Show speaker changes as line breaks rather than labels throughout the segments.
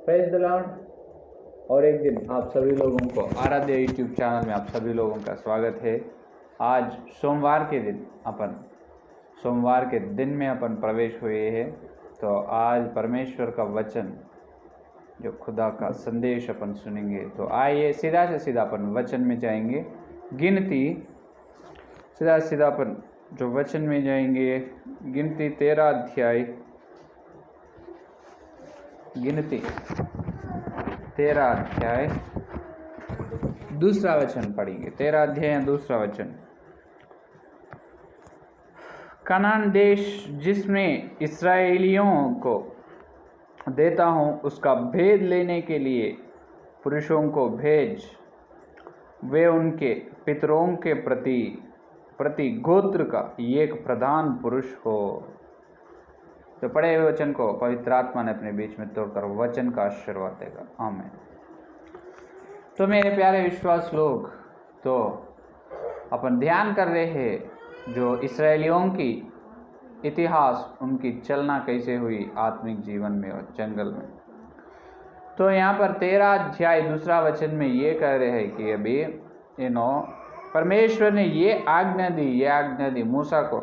Praise the Lord. और एक दिन आप सभी लोगों को आराध्य यूट्यूब चैनल में आप सभी लोगों का स्वागत है। आज सोमवार के दिन में अपन प्रवेश हुए हैं। तो आज परमेश्वर का वचन, जो खुदा का संदेश अपन सुनेंगे। तो आइए सीधा से सीधा अपन वचन में जाएंगे। गिनती सीधा अपन जो वचन में जाएंगे, गिनती 13 अध्याय, गिनती 13 अध्याय दूसरा वचन पढ़ेंगे। 13 अध्याय दूसरा वचन। कनान देश जिसमें इस्राएलियों को देता हूँ, उसका भेद लेने के लिए पुरुषों को भेज, वे उनके पितरों के प्रति गोत्र का एक प्रधान पुरुष हो। तो पढ़े हुए वचन को पवित्र आत्मा ने अपने बीच में तोड़कर वचन का आशीर्वाद देगा। आमीन। तो मेरे प्यारे विश्वास लोग, तो अपन ध्यान कर रहे हैं जो इस्राएलियों की इतिहास, उनकी चलना कैसे हुई आत्मिक जीवन में और जंगल में। तो यहाँ पर 13 अध्याय दूसरा वचन में ये कह रहे हैं कि अभी परमेश्वर ने ये आज्ञा दी मूसा को।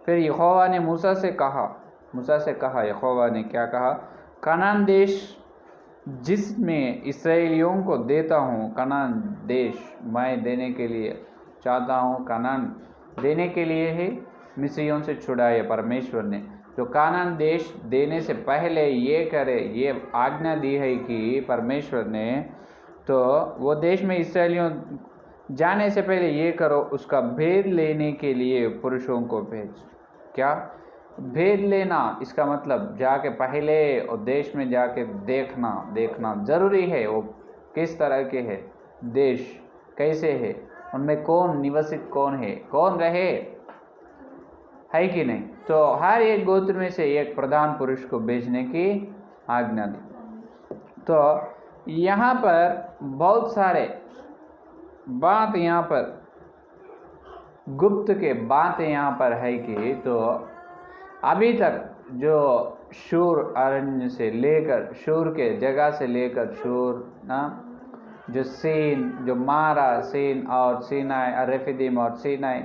फिर यहोवा ने मूसा से कहा, यहोवा ने क्या कहा? कनान देश जिसमें इस्राएलियों को देता हूँ, कनान देश मैं देने के लिए चाहता हूँ, कनान देने के लिए ही मिस्रियों से छुड़ाए परमेश्वर ने। तो कनान देश देने से पहले ये करे, ये आज्ञा दी है कि परमेश्वर ने, तो वो देश में इस्राएलियों जाने से पहले ये करो, उसका भेद लेने के लिए पुरुषों को भेज। क्या भेद लेना? इसका मतलब जाके पहले और देश में जाके देखना ज़रूरी है। वो किस तरह के है, देश कैसे है, उनमें कौन निवासित कौन है, कौन रहे, है कि नहीं। तो हर एक गोत्र में से एक प्रधान पुरुष को भेजने की आज्ञा दी। तो यहाँ पर बहुत सारे बात, यहाँ पर गुप्त के बातें यहाँ पर है कि तो अभी तक जो शूर अरण्य से लेकर, शूर के जगह से लेकर शूर ना, जो सीन, जो मारा, सीन और सीनाई, रेफिदीम और सीनाई,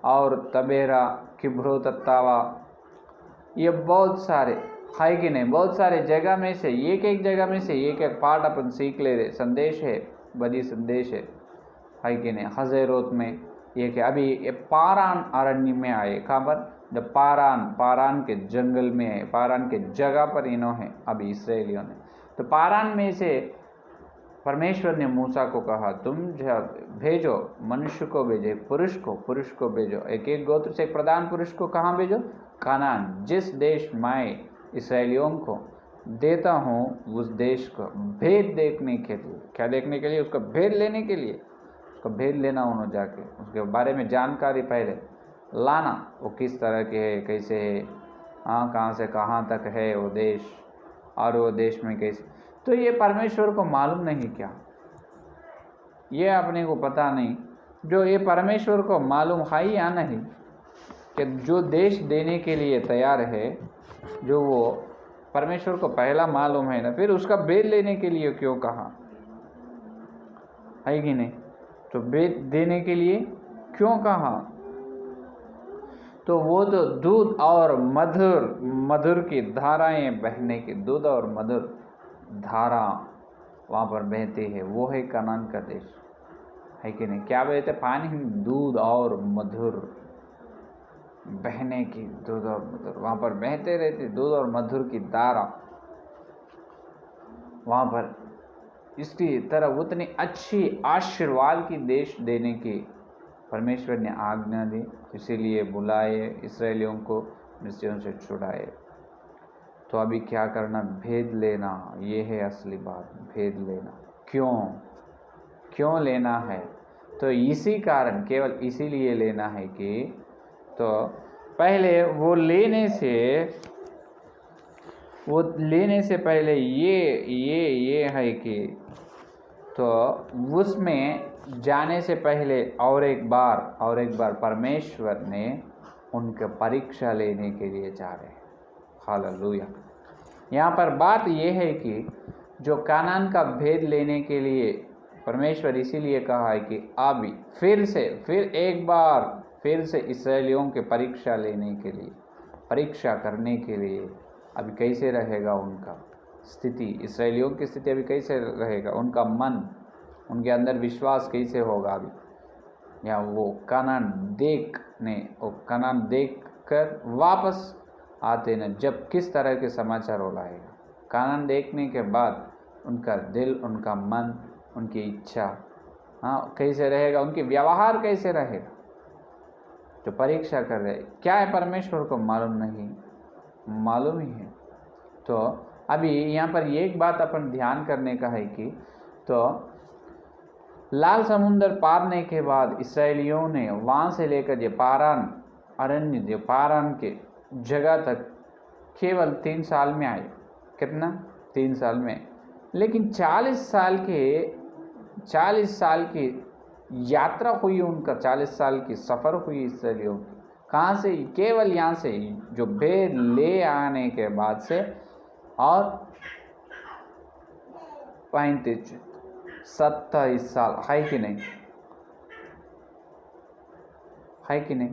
और तबेरा, किब्रो, तत्तावा, ये बहुत सारे है कि नहीं। बहुत सारे जगह में से एक जगह में से एक पार्ट अपन सीख ले रहे। संदेश है, बड़ी संदेश है कि नहीं। हज़ेरोत में एक है। अभी ये पारान अरण्य में आए। कहाँ पर? जब पारान के जंगल में है, पारान के जगह पर इन्होंने अभी इसराइलियों ने। तो पारान में से परमेश्वर ने मूसा को कहा, तुम जब भेजो, मनुष्य को भेजे, पुरुष को भेजो, एक गोत्र से एक प्रधान पुरुष को कहाँ भेजो? कनान, जिस देश मैं इसराइलियों को देता हूँ, उस देश को भेद देखने के लिए। क्या देखने के लिए? उसका भेद लेने के लिए। उसका भेद लेना, उन्होंने जाके उसके बारे में जानकारी पहले लाना, वो किस तरह के है, कैसे है, कहाँ से कहाँ तक है वो देश, और वो देश में कैसे। तो ये परमेश्वर को मालूम नहीं क्या? ये अपने को पता नहीं। जो ये परमेश्वर को मालूम है या नहीं कि जो देश देने के लिए तैयार है, जो वो परमेश्वर को पहला मालूम है ना, फिर उसका भेद लेने के लिए क्यों कहा, है कि नहीं। तो भेद देने के लिए क्यों कहा? तो वो तो दूध और मधुर की धाराएं बहने की, दूध और मधुर धारा वहाँ पर बहती है, वो है कनान का देश, है कि नहीं। क्या बहते? पानी, दूध और मधुर बहने की, दूध और मधुर वहाँ पर बहते रहते, दूध और मधुर की धारा वहाँ पर। इसकी तरह उतनी अच्छी आशीर्वाद की देश देने की परमेश्वर ने आज्ञा दी। इसीलिए बुलाए इस्राएलियों को, मिस्रियों से छुड़ाए। तो अभी क्या करना? भेद लेना। ये है असली बात, भेद लेना। क्यों लेना है? तो इसी कारण, केवल इसीलिए लेना है कि तो पहले वो लेने से पहले ये है कि तो उसमें जाने से पहले और एक बार परमेश्वर ने उनके परीक्षा लेने के लिए जा रहे हैं। हालेलुया। यहाँ पर बात यह है कि जो कानान का भेद लेने के लिए परमेश्वर इसीलिए कहा है कि अभी फिर एक बार फिर से इसराइलियों के परीक्षा लेने के लिए, परीक्षा करने के लिए अभी कैसे रहेगा उनका स्थिति, इसराइलियों की स्थिति अभी कैसे रहेगा, उनका मन, उनके अंदर विश्वास कैसे होगा अभी, या वो कानान देख कर वापस आते न जब किस तरह के समाचार हो लाएगा। कानान देखने के बाद उनका दिल, उनका मन, उनकी इच्छा कैसे रहेगा, उनके व्यवहार कैसे रहेगा। जो परीक्षा कर रहे क्या है परमेश्वर को मालूम नहीं, मालूम ही है। तो अभी यहाँ पर एक बात अपन ध्यान करने का है कि तो लाल समुंदर पारने के बाद इसराइलियों ने वहाँ से लेकर जो पारान अरण्य, जो पारान के जगह तक केवल 3 साल में आए। कितना? 3 साल में। लेकिन 40 साल की यात्रा हुई उनका, 40 साल की सफ़र हुई इसराइलियों की। कहाँ से? केवल यहाँ से जो भेद ले आने के बाद से, और 27 साल है कि नहीं, है कि नहीं।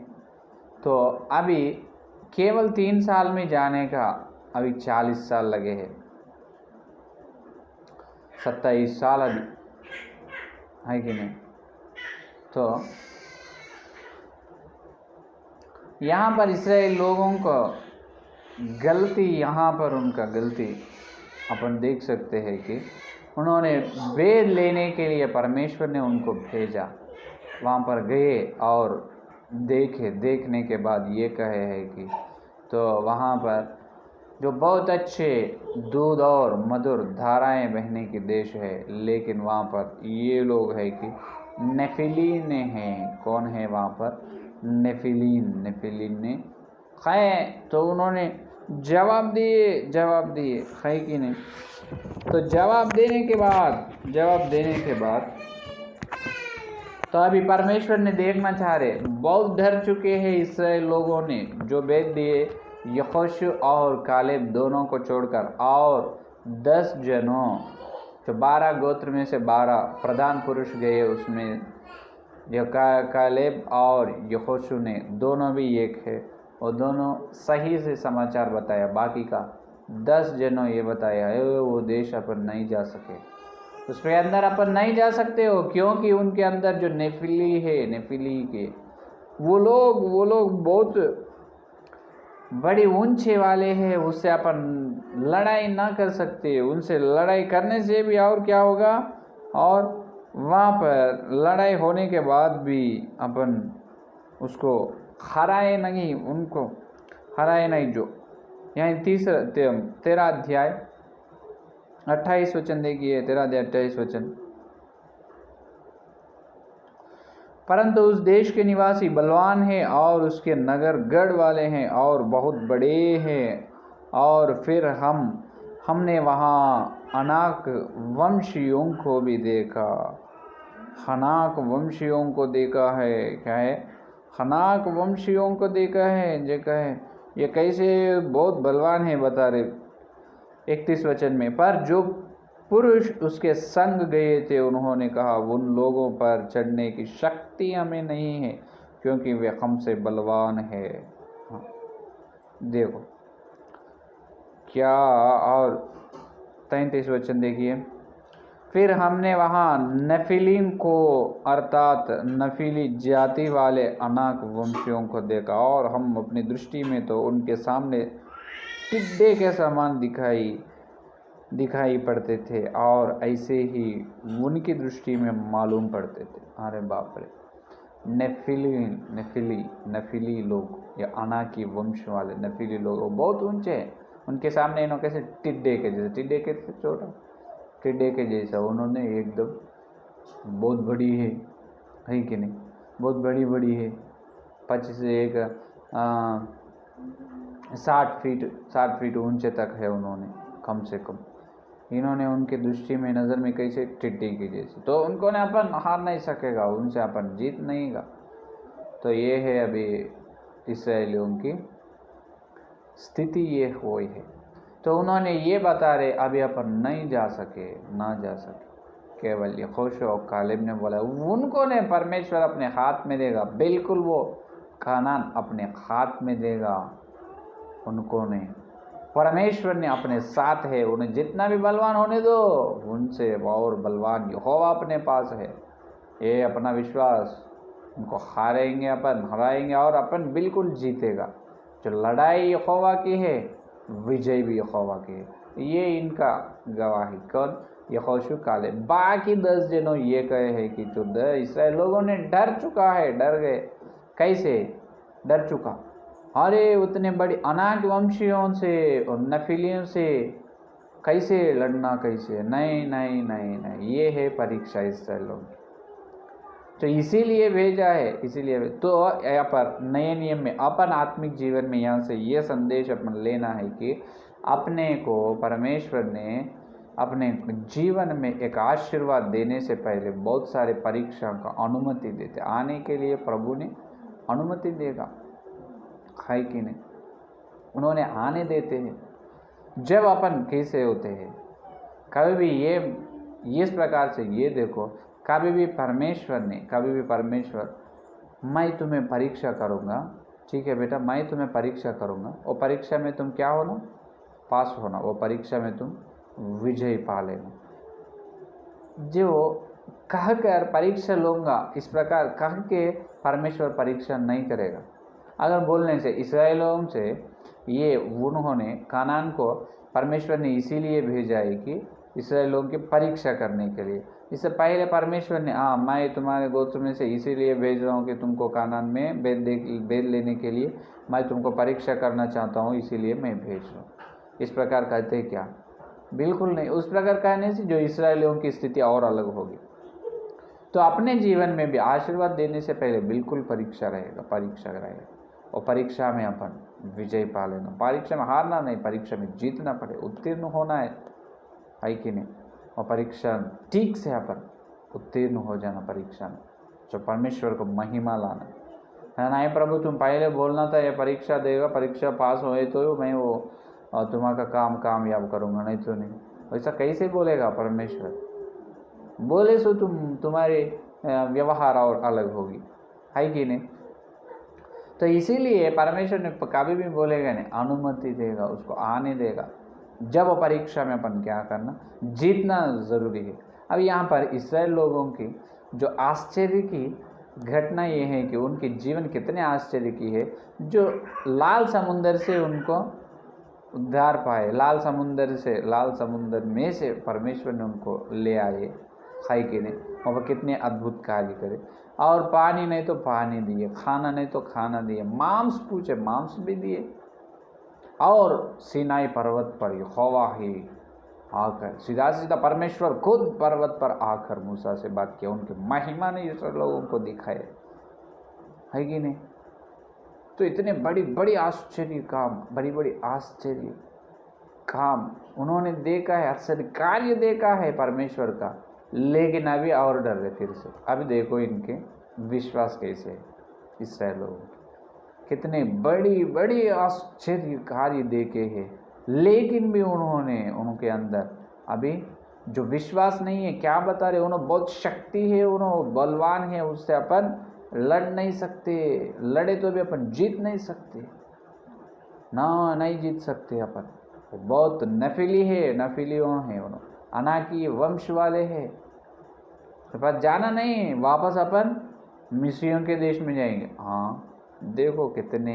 तो अभी केवल 3 साल में जाने का अभी 40 साल लगे हैं, 27 साल अभी, है कि नहीं। तो यहाँ पर इसराइल लोगों को गलती, यहाँ पर उनका गलती अपन देख सकते हैं कि उन्होंने वेद लेने के लिए परमेश्वर ने उनको भेजा, वहाँ पर गए और देखने के बाद ये कहे है कि तो वहाँ पर जो बहुत अच्छे दूध और मधुर धाराएं बहने की देश है, लेकिन वहाँ पर ये लोग है कि नेफिलीन हैं। कौन है वहाँ पर? नेफिलीन ने खाए। तो उन्होंने जवाब दिए है कि नहीं। तो जवाब देने के बाद तो अभी परमेश्वर ने देखना चाह रहे, बहुत डर चुके हैं इसराइल लोगों ने जो भेद दिए यहोशू और कालेब दोनों को छोड़कर, और 10 जनों, जो 12 गोत्र में से 12 प्रधान पुरुष गए, उसमें जो कालेब और यहोशू ने दोनों भी एक है, और दोनों सही से समाचार बताया। बाकी का 10 जनों ये बताया वो देश अपन नहीं जा सके, उसके अंदर अपन नहीं जा सकते हो, क्योंकि उनके अंदर जो नेफिली के वो लोग बहुत बड़ी ऊंचे वाले हैं, उससे अपन लड़ाई ना कर सकते। उनसे लड़ाई करने से भी और क्या होगा, और वहाँ पर लड़ाई होने के बाद भी अपन उसको हराए नहीं। जो यहाँ 13 अध्याय 28 वचन देखिए, 13 अध्याय 28 वचन। परंतु उस देश के निवासी बलवान हैं और उसके नगर गढ़ वाले हैं और बहुत बड़े हैं। और फिर हमने वहाँ अनाक वंशियों को भी देखा। हनाक वंशियों को देखा है। क्या है? हनाक वंशियों को देखा है। जो कहे ये कैसे बहुत बलवान है, बता रहे 31 वचन में। पर जो पुरुष उसके संग गए थे उन्होंने कहा, उन लोगों पर चढ़ने की शक्ति हमें नहीं है, क्योंकि वे हमसे बलवान है। देखो क्या, और 33 वचन देखिए। फिर हमने वहाँ नफिलीन को, अर्थात नफीली जाति वाले अनाक वंशियों को देखा, और हम अपनी दृष्टि में तो उनके सामने टिड्डे के समान दिखाई पड़ते थे, और ऐसे ही उनकी दृष्टि में मालूम पड़ते थे। अरे बाप रे, नफीली लोग, या अनाकी वंश वाले नफीली लोग बहुत ऊंचे हैं। उनके सामने इन्हों कैसे टिड्डे के छोटा टिड्डे के जैसा उन्होंने एकदम बहुत बड़ी है कि नहीं, बहुत बड़ी है। 25 से एक 60 फीट ऊंचे तक है उन्होंने, कम से कम। इन्होंने उनके दृष्टि में, नज़र में कैसे टिड्डी की जैसे, तो उनको ने अपन हार नहीं सकेगा, उनसे अपन जीत नहींगा। तो ये है अभी इसराइलियों की स्थिति, ये हुई है। तो उन्होंने ये बता रहे अभी अपन नहीं जा सके, ना जा सके। केवल यहोशू और कालेब ने बोला उनको ने परमेश्वर अपने हाथ में देगा, बिल्कुल वो कानान अपने हाथ में देगा। उनको ने परमेश्वर ने अपने साथ है, उन्हें जितना भी बलवान होने दो, उनसे और बलवान यहोवा अपने पास है। ये अपना विश्वास, उनको हारेंगे अपन, हराएंगे और अपन बिल्कुल जीतेगा। जो लड़ाई यहोवा की है, विजय भी यहोवा की है। ये इनका गवाही कौन? यहोशू कालेब। बाकी 10 जनों ये कहे हैं कि जो इसराइल लोगों ने डर चुका है, डर गए। कैसे डर चुका? अरे उतने बड़ी अनाक वंशियों से और नफिलियों से कैसे लड़ना, कैसे? नहीं नहीं नहीं नहीं, ये है परीक्षा इसराइल लोग। तो इसीलिए भेजा है, इसीलिए तो यहाँ पर नए नियम में अपन आत्मिक जीवन में यहाँ से ये संदेश अपन लेना है कि अपने को परमेश्वर ने अपने जीवन में एक आशीर्वाद देने से पहले बहुत सारे परीक्षा का अनुमति देते। आने के लिए प्रभु ने अनुमति देगा, है कि नहीं? उन्होंने आने देते हैं। जब अपन कैसे होते हैं, कभी भी ये इस प्रकार से ये देखो, कभी भी परमेश्वर मैं तुम्हें परीक्षा करूँगा, ठीक है बेटा, मैं तुम्हें परीक्षा करूँगा, और परीक्षा में तुम क्या होना? पास होना। वो परीक्षा में तुम विजय पा लेना। जो कह कर परीक्षा लूँगा, इस प्रकार कह के परमेश्वर परीक्षा नहीं करेगा। अगर बोलने से इसराइलों से ये उन्होंने कानान को परमेश्वर ने इसीलिए भेजा है कि इसराइलों की परीक्षा करने के लिए। इससे पहले परमेश्वर ने मैं तुम्हारे गोत्र में से इसीलिए भेज रहा हूँ कि तुमको कानान में बेद लेने के लिए मैं तुमको परीक्षा करना चाहता हूँ, इसीलिए मैं भेज रहा हूँ। इस प्रकार कहते हैं क्या? बिल्कुल नहीं। उस प्रकार कहने से जो इसराइलियों की स्थिति और अलग होगी। तो अपने जीवन में भी आशीर्वाद देने से पहले बिल्कुल परीक्षा रहेगा, और परीक्षा में अपन विजय पा लेना। परीक्षा में हारना नहीं, परीक्षा में जीतना पड़े, उत्तीर्ण होना है कि नहीं? और परीक्षा ठीक से अपन उत्तीर्ण हो जाना परीक्षा में, जो परमेश्वर को महिमा लाना है। नहीं प्रभु तुम पहले बोलना था ये परीक्षा देगा, परीक्षा पास होए तो मैं वो तुम्हारा काम कामयाब करूँगा, नहीं तो नहीं। वैसा कैसे बोलेगा परमेश्वर? बोले सो तुम्हारे व्यवहार और अलग होगी, है कि नहीं? तो इसीलिए परमेश्वर ने कभी भी बोलेगा नहीं, अनुमति देगा, उसको आने देगा। जब परीक्षा में अपन क्या करना? जीतना ज़रूरी है। अब यहाँ पर इसराइल लोगों की जो आश्चर्य की घटना ये है कि उनके जीवन कितने आश्चर्य की है, जो लाल समुंदर से उनको उद्धार पाए, लाल समुंदर में से परमेश्वर ने उनको ले आए, है कि नहीं? और कितने अद्भुत कार्य करे। और पानी नहीं तो पानी दिए, खाना नहीं तो खाना दिए, मांस पूछे मांस भी दिए। और सीनाई पर्वत पर यहोवा ही आकर सीधा परमेश्वर खुद पर्वत पर आकर मूसा से बात किया, उनकी महिमा ने इस लोगों को दिखाए, है कि नहीं? तो इतने बड़ी आश्चर्य काम उन्होंने देखा है, आश्चर्य कार्य देखा है परमेश्वर का। लेकिन अभी और डर रहे फिर से। अभी देखो इनके विश्वास कैसे है। इसराइल लोग कितने बड़ी आश्चर्य कार्य देखे हैं, लेकिन भी उन्होंने उनके अंदर अभी जो विश्वास नहीं है। क्या बता रहे? उन्होंने बहुत शक्ति है, उन्होंने बलवान है, उससे अपन लड़ नहीं सकते, लड़े तो भी अपन जीत नहीं सकते ना, नहीं जीत सकते अपन। बहुत नफिली है, नफिलियों है, उन्होंने अनाकी वंश वाले हैं। तो पास जाना नहीं, वापस अपन मिस्रियों के देश में जाएंगे। हाँ देखो कितने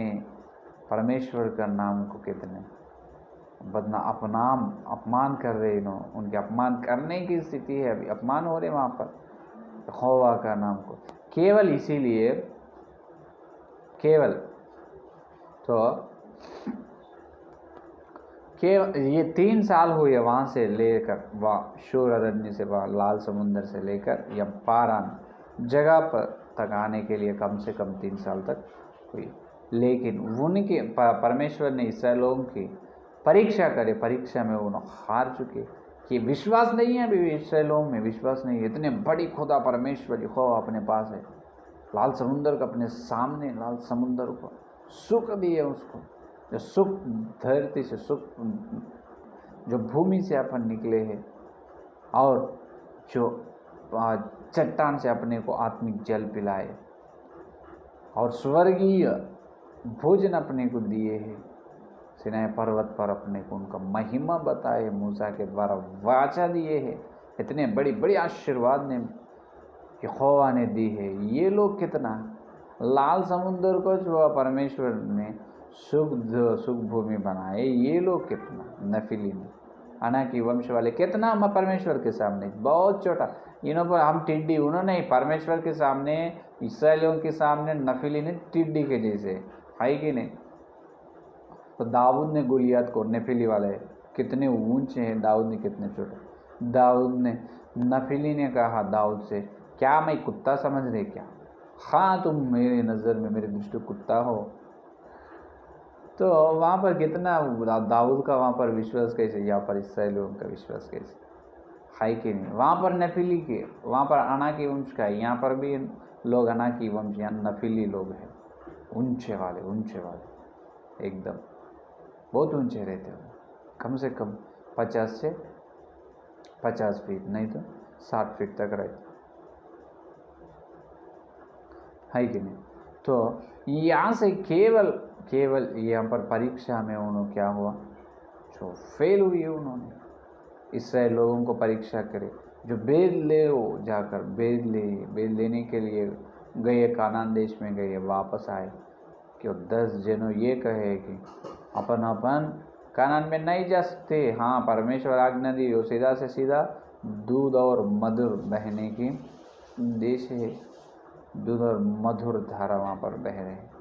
परमेश्वर का नाम को कितने अपमान कर रहे हैं। उनके अपमान करने की स्थिति है, अभी अपमान हो रहे वहाँ पर यहोवा का नाम को, केवल इसीलिए ये 3 साल हुए वहाँ से लेकर, वहाँ शूर अरण्य से, वहाँ लाल समुंदर से लेकर या पारान जगह पर तक आने के लिए कम से कम 3 साल तक हुई। लेकिन उनके परमेश्वर ने इसराइल लोगों की परीक्षा करे, परीक्षा में उन्होंने हार चुके कि विश्वास नहीं है। अभी इसराइलों में विश्वास नहीं है। इतने बड़ी खुदा परमेश्वर यहोवा अपने पास है, लाल समुंदर का अपने सामने, लाल समुंदर को सुख दिए उसको, जो सुख धरती से सुख जो भूमि से अपन निकले हैं और जो चट्टान से अपने को आत्मिक जल पिलाए और स्वर्गीय भोजन अपने को दिए हैं, सिनाई पर्वत पर अपने को उनका महिमा बताए, मूसा के द्वारा वाचा दिए हैं, इतने बड़ी बड़ी आशीर्वाद ने यहोवा ने दी है। ये लोग कितना लाल समुद्र को जो परमेश्वर ने सुख भूमि बनाए, ये लोग कितना नफीली ने अना की वंश वाले कितना हम परमेश्वर के सामने बहुत छोटा, इन्हों पर हम टिड्डी, उन्होंने परमेश्वर के सामने, इसराइलियों के सामने नफीली ने टिड्डी के जैसे है कि नहीं। तो दाऊद ने गोलियत को, नफीली वाले कितने ऊंचे हैं, दाऊद ने कितने छोटे। दाऊद ने, नफीली ने कहा दाऊद से, क्या मैं कुत्ता समझ रहे क्या? हाँ तुम मेरे नज़र में, मेरे दृष्टि कुत्ता हो। तो वहाँ पर कितना दाऊद का वहाँ पर विश्वास कैसे, यहाँ पर इसराइलियों का विश्वास कैसे है कि नहीं। वहाँ पर नफीली के, वहाँ पर अना की वंश का है, यहाँ पर भी लोग अना की वंश, यहाँ नफीली लोग हैं, ऊंचे वाले एकदम बहुत ऊंचे रहते हो, कम से कम 50 से 50 फीट, नहीं तो 60 फीट तक रहते है कि नहीं। तो यहाँ से केवल यहाँ पर परीक्षा में उन्होंने क्या हुआ, जो फेल हुई उन्होंने, इसराइल लोगों को परीक्षा करे, जो बेद ले जाकर बेद लेने के लिए गए, कानान देश में गए, वापस आए कि 10 जनों ये कहे कि अपन कानान में नहीं जा सकते। हाँ परमेश्वर आज्ञा दी, वो सीधा से सीधा दूध और मधुर बहने की देश है, दूध और मधुर धारा वहाँ पर बह रहे हैं,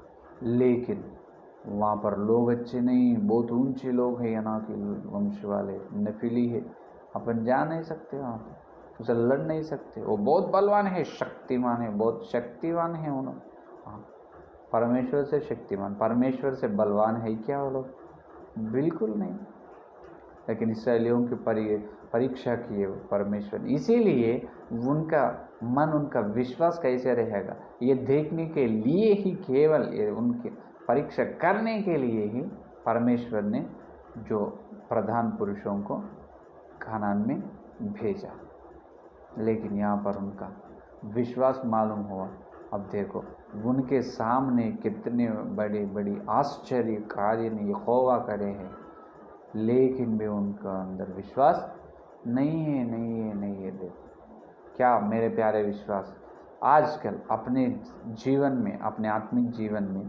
लेकिन वहाँ पर लोग अच्छे नहीं, बहुत ऊंचे लोग हैं, अना के वंश वाले नफीली है, अपन जा नहीं सकते वहाँ पर, उसे लड़ नहीं सकते। वो बहुत बलवान है, शक्तिमान है, बहुत शक्तिवान है उन्होंने, हाँ परमेश्वर से शक्तिमान, परमेश्वर से बलवान है क्या वो लोग? बिल्कुल नहीं। लेकिन इसराइलियों की परीक्षा किए परमेश्वर ने, इसीलिए उनका मन, उनका विश्वास कैसे रहेगा, ये देखने के लिए ही, केवल उनके परीक्षा करने के लिए ही परमेश्वर ने जो प्रधान पुरुषों को कानान में भेजा। लेकिन यहाँ पर उनका विश्वास मालूम हुआ। अब देखो उनके सामने कितने बड़े बड़े आश्चर्य कार्य ने यहोवा करे हैं, लेकिन भी उनका अंदर विश्वास नहीं है। देखो क्या मेरे प्यारे विश्वास, आजकल अपने जीवन में, अपने आत्मिक जीवन में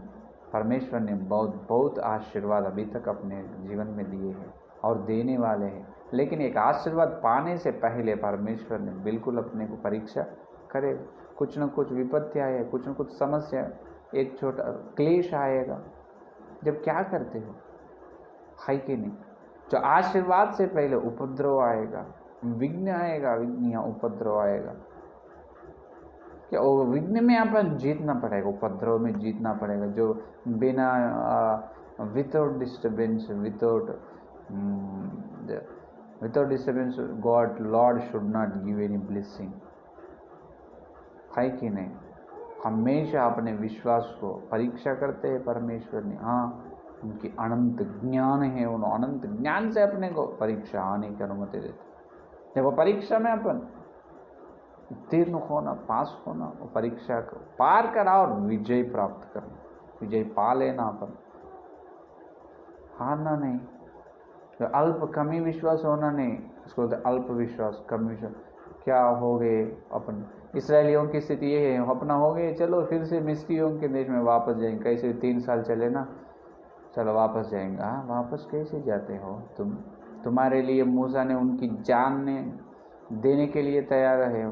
परमेश्वर ने बहुत आशीर्वाद अभी तक अपने जीवन में दिए हैं और देने वाले हैं, लेकिन एक आशीर्वाद पाने से पहले परमेश्वर ने बिल्कुल अपने को परीक्षा करे, कुछ न कुछ विपत्ति आए, कुछ न कुछ समस्या, एक छोटा क्लेश आएगा, जब क्या करते हो, है कि नहीं। जो आशीर्वाद से पहले उपद्रव आएगा, विघ्न आएगा, विघ्न या उपद्रव आएगा, क्या वो विघ्न में अपन जीतना पड़ेगा, उपद्रव में जीतना पड़ेगा, जो बिना without disturbance, without disturbance God Lord should not give any blessing, है कि नहीं। हमेशा अपने विश्वास को परीक्षा करते हैं परमेश्वर ने, हाँ उनकी अनंत ज्ञान है, उन अनंत ज्ञान से अपने को परीक्षा आने की अनुमति देते। जब वो परीक्षा में अपन उत्तीर्ण होना, पास होना, वो परीक्षा को पार करा और विजय प्राप्त करना, विजय पा लेना, अपन हारना नहीं। तो अल्प कमी विश्वास होना नहीं, उसको बोलते अल्प विश्वास, कम विश्वास। क्या हो गए अपन, इसराइलियों की स्थिति ये है, अपना हो गए, चलो फिर से मिस्रियों के देश में वापस जाएंगे, कैसे 3 साल चले ना, चलो वापस जाएंगे। हाँ वापस कैसे जाते हो तुम, तुम्हारे लिए मूसा ने उनकी जान ने देने के लिए तैयार है,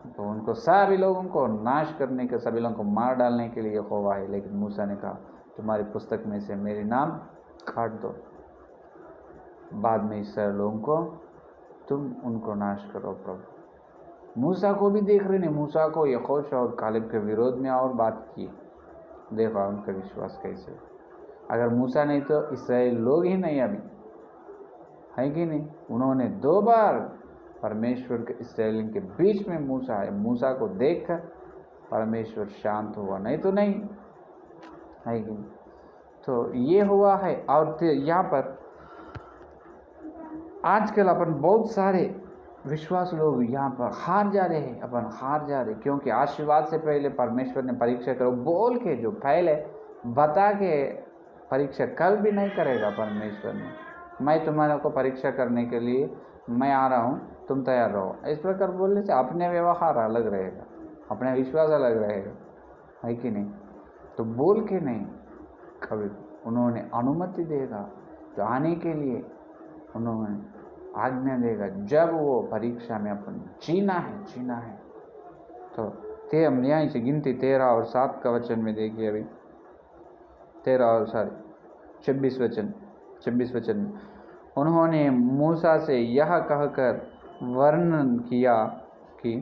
तो उनको सभी लोगों को नाश करने के, सभी लोगों को मार डालने के लिए यहोवा है, लेकिन मूसा ने कहा तुम्हारी पुस्तक में से मेरे नाम काट दो, बाद में इसराइल लोगों को तुम उनको नाश करो प्रभु। मूसा को भी देख रहे ने, मूसा को यहोशू और कालेब के विरोध में और बात की, देखो उनका विश्वास कैसे। अगर मूसा नहीं तो इसराइल लोग ही नहीं अभी, है कि नहीं। उन्होंने 2 बार परमेश्वर के इसराइल के बीच में मूसा है, मूसा को देखकर परमेश्वर शांत हुआ, नहीं तो नहीं, है कि नहीं। तो ये हुआ है। और यहाँ पर आजकल अपन बहुत सारे विश्वास लोग यहाँ पर हार जा रहे हैं, अपन हार जा रहे, क्योंकि आशीर्वाद से पहले परमेश्वर ने परीक्षा करो बोल के, जो पहले बता के परीक्षा कल भी नहीं करेगा परमेश्वर ने। मैं तुम्हारे को परीक्षा करने के लिए मैं आ रहा हूँ, तुम तैयार रहो, इस प्रकार बोलने से अपने व्यवहार अलग रहेगा, अपने विश्वास अलग रहेगा, है कि नहीं। तो बोल के नहीं, कभी उन्होंने अनुमति देगा तो आने के लिए उन्होंने आज्ञा देगा, जब वो परीक्षा में अपन जीना है। तो हम यहाँ से गिनती 13 और 7 का वचन में देखिए, अभी 13 और 26 वचन में उन्होंने मूसा से यह कहकर वर्णन किया कि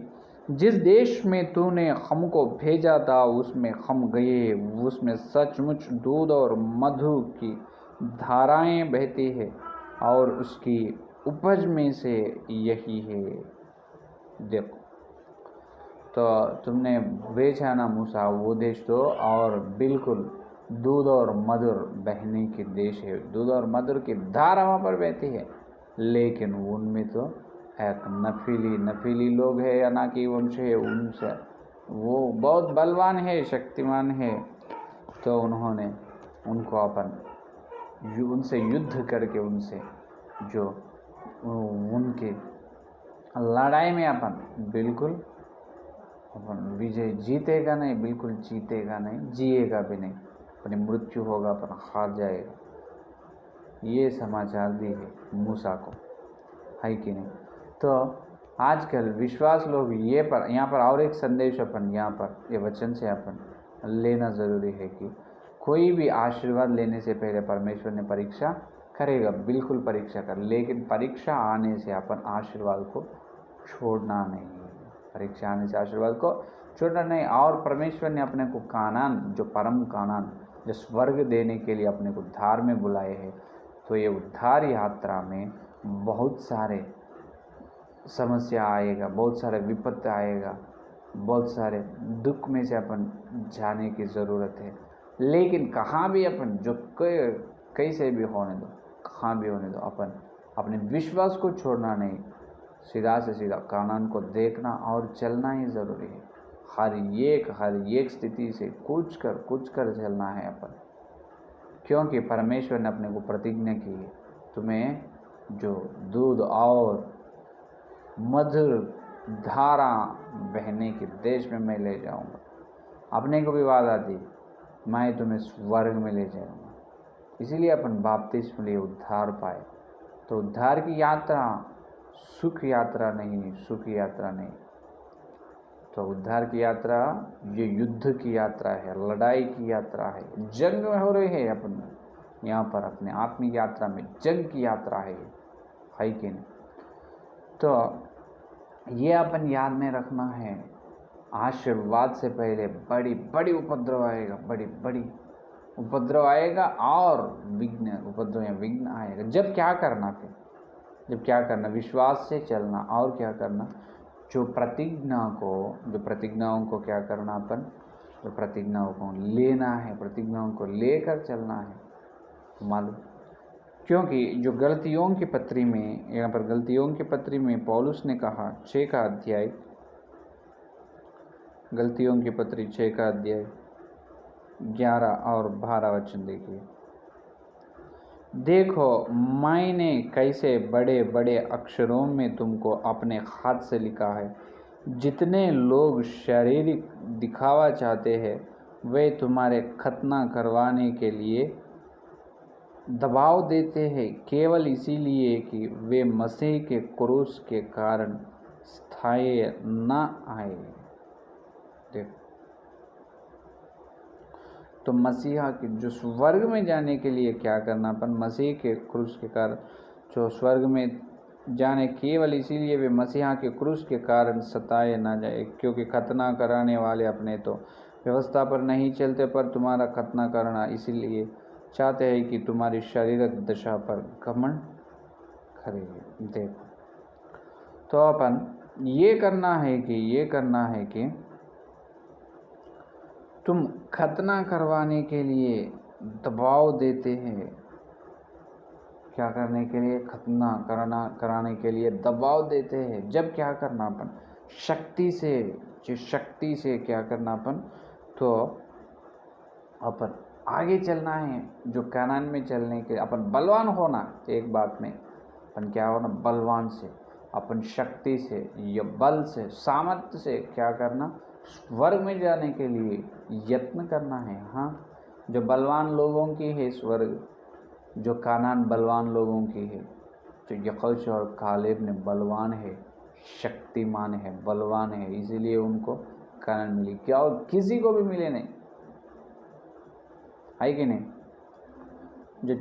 जिस देश में तूने हमको भेजा था उसमें हम गए, उसमें सचमुच दूध और मधु की धाराएं बहती है और उसकी उपज में से यही है। देखो, तो तुमने भेजा ना मूसा वो देश तो, और बिल्कुल दूध और मधुर बहने के देश है, दूध और मधुर की धारा वहाँ पर बहती है, लेकिन उनमें तो एक नफीली लोग है, या कि वंश है, उनसे वो बहुत बलवान है, शक्तिमान है। तो उन्होंने उनको उनसे युद्ध करके, उनसे जो उनके लड़ाई में बिल्कुल विजय जीतेगा नहीं, बिल्कुल जीतेगा नहीं, जिएगा भी नहीं, अपनी मृत्यु होगा, अपन हार जाएगा। ये समाचार दी है मूसा को, है कि नहीं। तो आजकल विश्वास लोग यहाँ पर और एक संदेश अपन यहाँ पर ये वचन से अपन लेना ज़रूरी है कि कोई भी आशीर्वाद लेने से पहले परमेश्वर ने परीक्षा करेगा, बिल्कुल परीक्षा कर, लेकिन परीक्षा आने से अपन आशीर्वाद को छोड़ना नहीं, परीक्षा आने से आशीर्वाद को छोड़ना नहीं। और परमेश्वर ने अपने को कानान, जो परम कानान, जो स्वर्ग देने के लिए अपने को उद्धार में बुलाए हैं। तो ये उद्धार यात्रा में बहुत सारे समस्या आएगा, बहुत सारे विपत्ति आएगा, बहुत सारे दुख में से अपन जाने की ज़रूरत है। लेकिन कहाँ भी अपन जो कैसे भी होने दो, कहाँ भी होने दो, अपन अपने विश्वास को छोड़ना नहीं, सीधा से सीधा कानून को देखना और चलना ही ज़रूरी है। हर एक स्थिति से कुछ कर चलना है अपन, क्योंकि परमेश्वर ने अपने को प्रतिज्ञा की है, तुम्हें जो दूध और मधुर धारा बहने के देश में मैं ले जाऊंगा। अपने को भी वादा दी, मैं तुम्हें स्वर्ग में ले जाऊंगा। इसीलिए अपन बपतिस्मा लिए उद्धार पाए। तो उद्धार की यात्रा सुख यात्रा नहीं। तो उद्धार की यात्रा ये युद्ध की यात्रा है, लड़ाई की यात्रा है, जंग में हो रही है। अपन यहाँ पर अपने आत्मिक यात्रा में जंग की यात्रा है कि नहीं। तो ये अपन याद में रखना है, आशीर्वाद से पहले बड़ी उपद्रव आएगा, बड़ी उपद्रव आएगा और विघ्न आएगा। जब क्या करना, विश्वास से चलना, और क्या करना, जो प्रतिज्ञाओं को क्या करना, अपन जो प्रतिज्ञाओं को लेना है, प्रतिज्ञाओं को लेकर चलना है, मालूम। क्योंकि जो गलतियों की पत्री में, यहाँ पर गलतियों की पत्री में पौलुस ने कहा, 6 का अध्याय, गलतियों की पत्री 6 का अध्याय 11 और 12 वचन देखिए। देखो, मैंने कैसे बड़े अक्षरों में तुमको अपने हाथ से लिखा है। जितने लोग शारीरिक दिखावा चाहते हैं वे तुम्हारे खतना करवाने के लिए दबाव देते हैं, केवल इसीलिए कि वे मसीह के क्रूस के कारण स्थायी न आए। देखो, तो मसीहा के जो स्वर्ग में जाने के लिए क्या करना, अपन मसीह के क्रूस के कारण जो स्वर्ग में जाने, केवल इसीलिए वे मसीहा के क्रूस के कारण सताए ना जाए। क्योंकि खतना कराने वाले अपने तो व्यवस्था पर नहीं चलते, पर तुम्हारा खतना करना इसीलिए चाहते हैं कि तुम्हारी शारीरिक दशा पर घमंड करें। देखो, तो अपन ये करना है कि तुम खतना करवाने के लिए दबाव देते हैं, क्या करने के लिए, खतना कराने के लिए दबाव देते हैं। जब क्या करना अपन शक्ति से क्या करना अपन, तो अपन आगे चलना है। जो कानान में चलने के अपन बलवान होना, एक बात में अपन क्या होना, बलवान से, अपन शक्ति से या बल से सामर्थ्य से क्या करना, स्वर्ग में जाने के लिए यत्न करना है। हाँ, जो बलवान लोगों की है स्वर्ग, जो कानान बलवान लोगों की है, जो यहोशू और कालेब ने बलवान है, शक्तिमान है, बलवान है, इसीलिए उनको कानान मिली। क्या और किसी को भी मिले नहीं, है कि नहीं। जो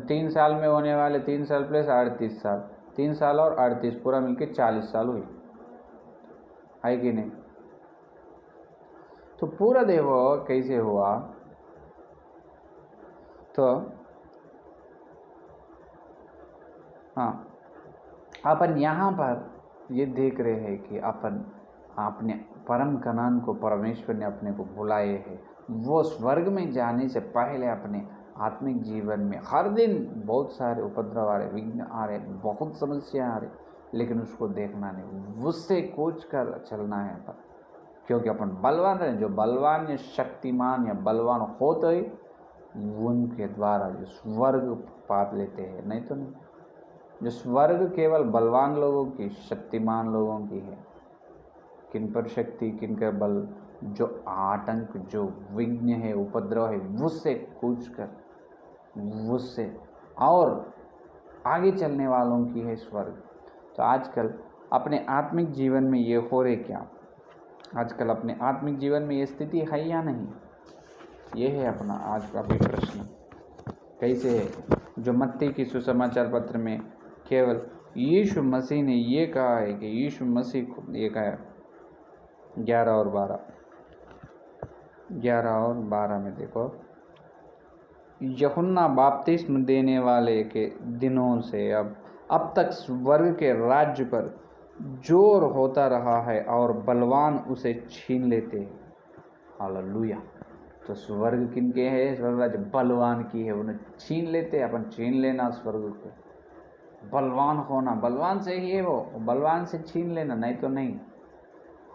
3 साल में होने वाले, 3 साल प्लस 38 साल, 3 साल और 38 पूरा मिलके 40 साल हुई, है कि नहीं। तो पूरा देखो कैसे हुआ। तो हाँ, अपन यहाँ पर ये देख रहे हैं कि अपन अपने परम कनान को परमेश्वर ने अपने को बुलाए है। वो स्वर्ग में जाने से पहले अपने आत्मिक जीवन में हर दिन बहुत सारे उपद्रव आ रहे, विघ्न आ रहे, बहुत समस्या आ रही, लेकिन उसको देखना नहीं, उससे कूच कर चलना है अपन, क्योंकि अपन बलवान रहे। जो बलवान या शक्तिमान या बलवान होते ही उनके द्वारा जो स्वर्ग पाप लेते हैं, नहीं तो नहीं। जो स्वर्ग केवल बलवान लोगों की, शक्तिमान लोगों की है। किन पर शक्ति, किन का बल, जो आतंक, जो विघ्न है, उपद्रव है, उससे कूच कर, उससे और आगे चलने वालों की है स्वर्ग। तो आजकल अपने आत्मिक जीवन में ये हो रहे क्या, आजकल अपने आत्मिक जीवन में ये स्थिति है या नहीं, ये है अपना आज का भी प्रश्न। कैसे है, जो मत्ती की सुसमाचार पत्र में केवल यीशु मसीह ने ये कहा है कि यीशु मसीह खुद ये कहा है, 11 और 12 में देखो, यूहन्ना बपतिस्मा देने वाले के दिनों से अब तक स्वर्ग के राज्य पर जोर होता रहा है और बलवान उसे छीन लेते हैं। हालेलुया। तो स्वर्ग किनके है, स्वर्ग राज्य बलवान की है, उन्हें छीन लेते हैं। अपन छीन लेना स्वर्ग को, बलवान होना, बलवान से ही है वो, बलवान से छीन लेना, नहीं तो नहीं।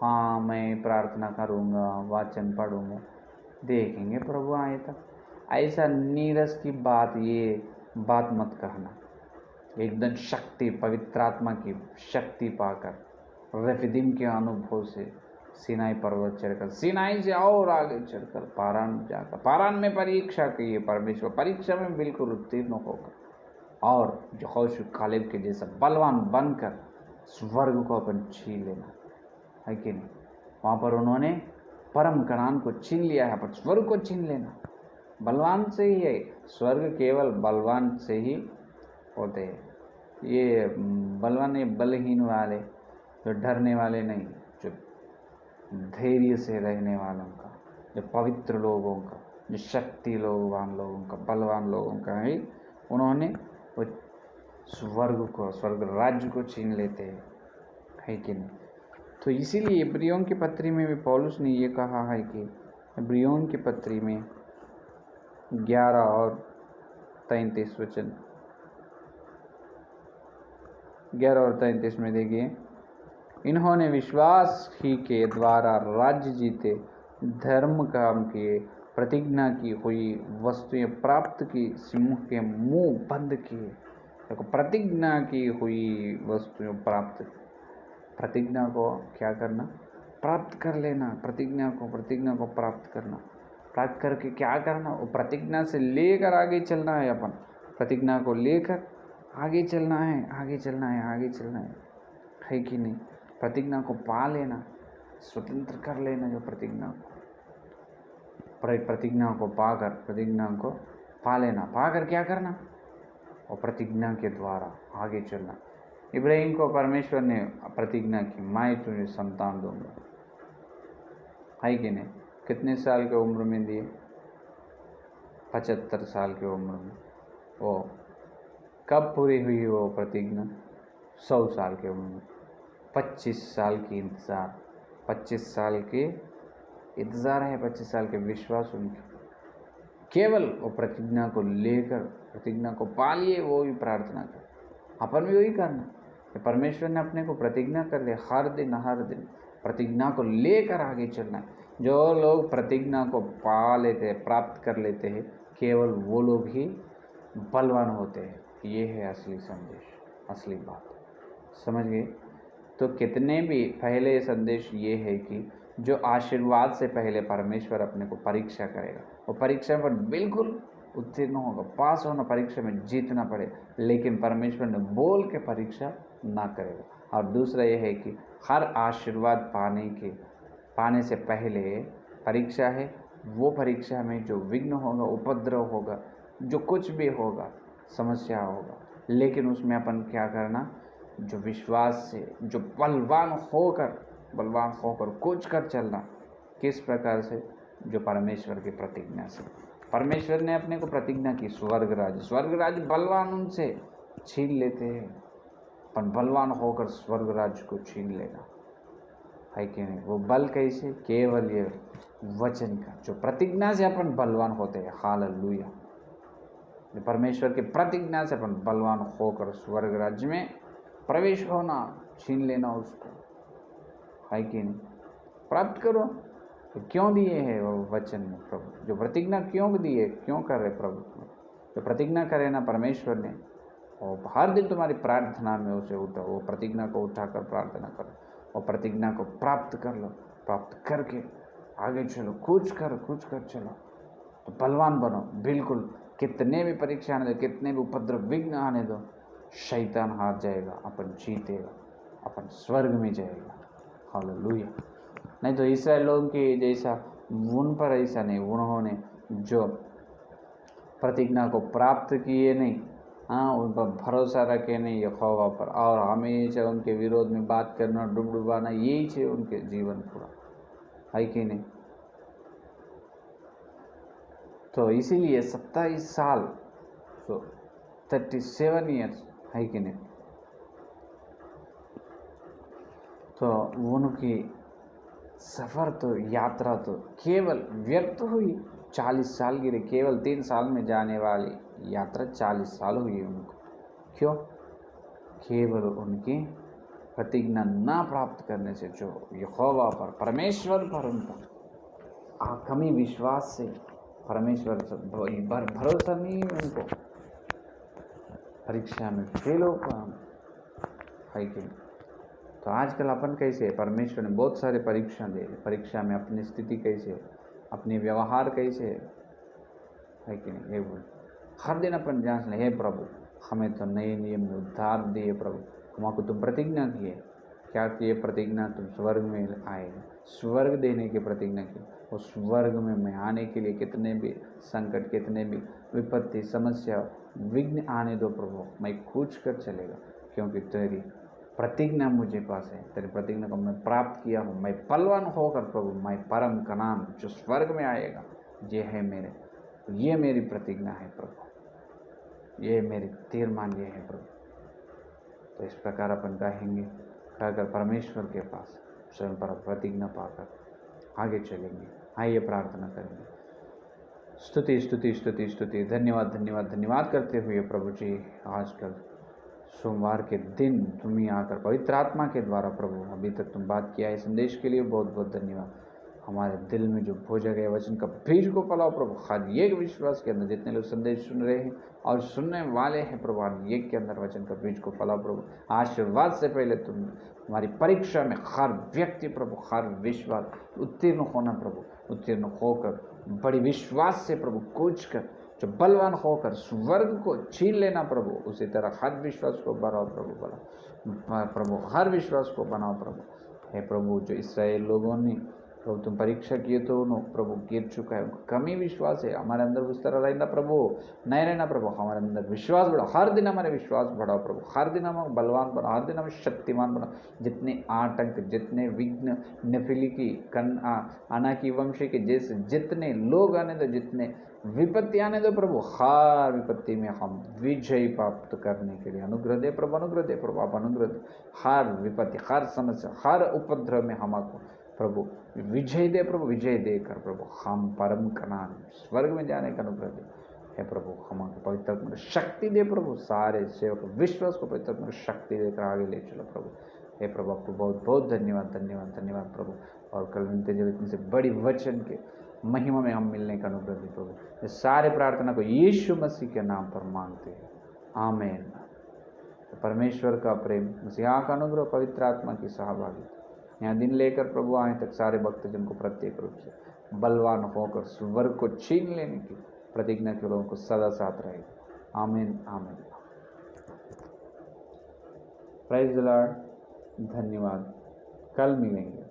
हाँ, मैं प्रार्थना करूँगा, वचन पढ़ूँगा, देखेंगे प्रभु आए तक, ऐसा नीरस की बात, ये बात मत कहना। एकदम शक्ति, पवित्र आत्मा की शक्ति पाकर रफीदीम के अनुभव से सीनाई पर्वत चढ़कर, सीनाई से और आगे चढ़कर पारान जाकर, पारान में परीक्षा की है परमेश्वर, परीक्षा में बिल्कुल उत्तीर्ण होगा और यहोशू कालेब के जैसा बलवान बनकर स्वर्ग को अपन छीन लेना, है कि नहीं। वहाँ पर उन्होंने परम कनान को छीन लिया है, पर स्वर्ग को छीन लेना बलवान से ही है। स्वर्ग केवल बलवान से ही होते हैं। ये बलवान, ये बलहीन वाले, जो डरने वाले नहीं, जो धैर्य से रहने वालों का, जो पवित्र लोगों का, जो शक्ति लोगवान लोगों का, बलवान लोगों का ही उन्होंने वो स्वर्ग को, स्वर्ग राज्य को छीन लेते हैं, है कि नहीं। तो इसीलिए इब्रियों की पत्री में भी पौलुस ने ये कहा है कि इब्रियों की पत्री में 11 और 33 वचन, 11 और 33 में देखिए, इन्होंने विश्वास ही के द्वारा राज्य जीते, धर्म काम किए, प्रतिज्ञा की हुई वस्तुएं प्राप्त की, सिंह के मुंह बंद किए। देखो, प्रतिज्ञा की हुई वस्तुएं प्राप्त, प्रतिज्ञा को क्या करना, प्राप्त कर लेना, प्रतिज्ञा को प्राप्त करना, प्राप्त करके क्या करना, वो प्रतिज्ञा से लेकर आगे चलना है। अपन प्रतिज्ञा को लेकर आगे चलना है, आगे चलना है, आगे चलना है कि नहीं। प्रतिज्ञा को पा लेना, स्वतंत्र कर लेना, जो प्रतिज्ञा को, प्रतिज्ञा को पाकर, प्रतिज्ञा को पा लेना, पाकर क्या करना, और प्रतिज्ञा के द्वारा आगे चलना। इब्राहिम को परमेश्वर ने प्रतिज्ञा की, मैं तुझे संतान दूंगा, है कि नहीं। कितने साल की उम्र में दिए, 75 साल की उम्र में। वो कब पूरी हुई वो प्रतिज्ञा, 100 साल की उम्र में। 25 साल की इंतज़ार, 25 साल के इंतज़ार है, 25 साल के विश्वास उनके, केवल वो प्रतिज्ञा को लेकर, प्रतिज्ञा को पालिए, वो भी प्रार्थना कर। अपन भी वही करना कि परमेश्वर ने अपने को प्रतिज्ञा कर दिया, हर दिन प्रतिज्ञा को लेकर आगे चलना है। जो लोग प्रतिज्ञा को पा लेते हैं, प्राप्त कर लेते हैं, केवल वो लोग ही बलवान होते हैं। ये है असली संदेश, असली बात, समझ गए। तो कितने भी पहले संदेश ये है कि जो आशीर्वाद से पहले परमेश्वर अपने को परीक्षा करेगा, वो परीक्षा पर बिल्कुल उत्तीर्ण होगा, पास होना, परीक्षा में जीतना पड़े, लेकिन परमेश्वर ने बोल के परीक्षा ना करेगा। और दूसरा ये है कि हर आशीर्वाद पाने से पहले परीक्षा है। वो परीक्षा में जो विघ्न होगा, उपद्रव होगा, जो कुछ भी होगा, समस्या होगा, लेकिन उसमें अपन क्या करना, जो विश्वास से, जो बलवान होकर कुछ कर चलना। किस प्रकार से? जो परमेश्वर की प्रतिज्ञा से। परमेश्वर ने अपने को प्रतिज्ञा की, स्वर्ग राज्य बलवान उनसे छीन लेते हैं, अपन बलवान होकर स्वर्ग राज्य को छीन लेना है कि नहीं। वो बल कैसे? केवल ये वचन का, जो प्रतिज्ञा से अपन बलवान होते हैं। हालेलुया। परमेश्वर की प्रतिज्ञा से अपन बलवान होकर स्वर्ग राज्य में प्रवेश होना, छीन लेना उसको, है कि नहीं। प्राप्त करो। तो क्यों दिए हैं वो वचन में प्रभु? जो प्रतिज्ञा क्यों दिए, क्यों कर रहे प्रभु? जो प्रतिज्ञा करे ना परमेश्वर ने, और हर दिन तुम्हारी प्रार्थना में उसे उठो, वो प्रतिज्ञा को उठाकर प्रार्थना करो, और प्रतिज्ञा को प्राप्त कर लो। प्राप्त करके आगे चलो, कुछ कर चलो, तो बलवान बनो। बिल्कुल, कितने भी परीक्षा आने दो, कितने भी उपद्रव, विघ्न आने दो, शैतान हार जाएगा, अपन जीतेगा, अपन स्वर्ग में जाएगा। हालेलुया। नहीं तो इस्राएल लोगों के जैसा उन पर ऐसा नहीं, उन्होंने जो प्रतिज्ञा को प्राप्त किए नहीं, उन पर भरोसा रखे नहीं यहोवा पर, और हमेशा उनके विरोध में बात करना, डुबडुबाना, यही है उनके जीवन पूरा, है कि नहीं। तो इसीलिए 27 साल, तो 37 ईयर्स, है कि नहीं। तो उनकी सफ़र, तो यात्रा तो केवल व्यर्थ हुई। 40 साल गिरे, केवल 3 साल में जाने वाली यात्रा 40 साल हुई उनको। क्यों? केवल उनकी प्रतिज्ञा ना प्राप्त करने से, जो यहोवा पर, परमेश्वर पर उनका कमी विश्वास से, परमेश्वर पर भरोसा नहीं उनको, परीक्षा में फेल हो पाए, है कि नहीं। तो आजकल अपन कैसे है, परमेश्वर ने बहुत सारे परीक्षा दे, परीक्षा में अपनी स्थिति कैसे है, अपनी व्यवहार कैसे है कि नहीं। ये बोल हर दिन अपन जांच ले, हे प्रभु हमें तो नए नियम उद्धार दिए प्रभु, हमको तुम प्रतिज्ञा किए, क्या किए प्रतिज्ञा, तुम स्वर्ग में आएगा, स्वर्ग देने की प्रतिज्ञा की। उस स्वर्ग में मैं आने के लिए कितने भी संकट, कितने भी विपत्ति, समस्या, विघ्न आने दो प्रभु, मैं कूच कर चलेगा, क्योंकि तेरी प्रतिज्ञा मुझे पास है, तेरी प्रतिज्ञा को मैं प्राप्त किया हूँ। मैं बलवान होकर प्रभु, मैं परम कनान जो स्वर्ग में आएगा, ये है मेरे, ये मेरी प्रतिज्ञा है प्रभु, ये मेरी तीर्मान ये है प्रभु। तो इस प्रकार अपन कहेंगे, कहकर परमेश्वर के पास स्वयं पर प्रतिज्ञा पाकर आगे चलेंगे। आइए प्रार्थना करेंगे। स्तुति स्तुति स्तुति स्तुति, धन्यवाद धन्यवाद धन्यवाद करते हुए प्रभु जी, आजकल सोमवार के दिन तुम ही आकर पवित्र आत्मा के द्वारा प्रभु अभी तक तुम बात किया है, संदेश के लिए बहुत बहुत धन्यवाद। हमारे दिल में जो भोजा गया वचन का बीज को फैलाओ प्रभु, हर एक विश्वास के अंदर जितने लोग संदेश सुन रहे हैं और सुनने वाले हैं प्रभु, हर एक के अंदर वचन का बीज को फैलाओ प्रभु। आशीर्वाद से पहले तुम हमारी परीक्षा में हर व्यक्ति प्रभु, हर विश्वास उत्तीर्ण होना प्रभु, उत्तीर्ण होकर बड़ी विश्वास से प्रभु कूच कर जो बलवान होकर स्वर्ग को छीन लेना प्रभु, उसी तरह हर विश्वास को बढ़ाओ प्रभु, बढ़ाओ प्रभु, हर विश्वास को बनाओ प्रभु। हे प्रभु, जो इस्राएल लोगों ने प्रभु तुम परीक्षा किए तो उन्होंने प्रभु गिर चुका है, उनका कमी विश्वास है, हमारे अंदर उस तरह रहना प्रभु नहीं रहना प्रभु, हमारे अंदर विश्वास बढ़ाओ, हर दिन हमारे विश्वास बढ़ाओ प्रभु, हर दिन हम बलवान बनाओ, हर दिन हमें शक्तिमान बनाओ। जितने आतंक, जितने विघ्न, नफिली की आना की वंशी के जैसे जितने लोग आने दो, जितने विपत्ति आने दो प्रभु, हर विपत्ति में हम विजय प्राप्त करने के लिए अनुग्रह दे प्रभु, अनुग्रह दे प्रभु, आप अनुग्रह दे। हर विपत्ति, हर समस्या, हर उपद्रव में हमको प्रभु विजय दे, प्रभु विजय देकर प्रभु हम परम कनान स्वर्ग में जाने का अनुग्रह दे। हे प्रभु हम पवित्र आत्मा को शक्ति दे प्रभु, सारे सेवक विश्वास को पवित्र आत्मा को शक्ति देकर आगे ले चलो प्रभु। हे प्रभु आपको बहुत बहुत धन्यवाद धन्यवाद धन्यवाद प्रभु। और कल मिलते जब इतने से बड़ी वचन के महिमा में हम मिलने का अनुग्रह दे प्रभु। ये सारे प्रार्थना को यीशु मसीह के नाम पर मांगते हैं, आमीन। परमेश्वर का प्रेम, मसीहा का अनुग्रह, पवित्र आत्मा की सहभागिता यहाँ दिन लेकर प्रभु आए तक सारे भक्तजन को प्रत्येक रूप से बलवान होकर स्वर्ग को छीन लेने की प्रतिज्ञा के लोगों को सदा साथ रहेगा, आमीन आमीन। प्रेज द लॉर्ड, धन्यवाद। कल मिलेंगे।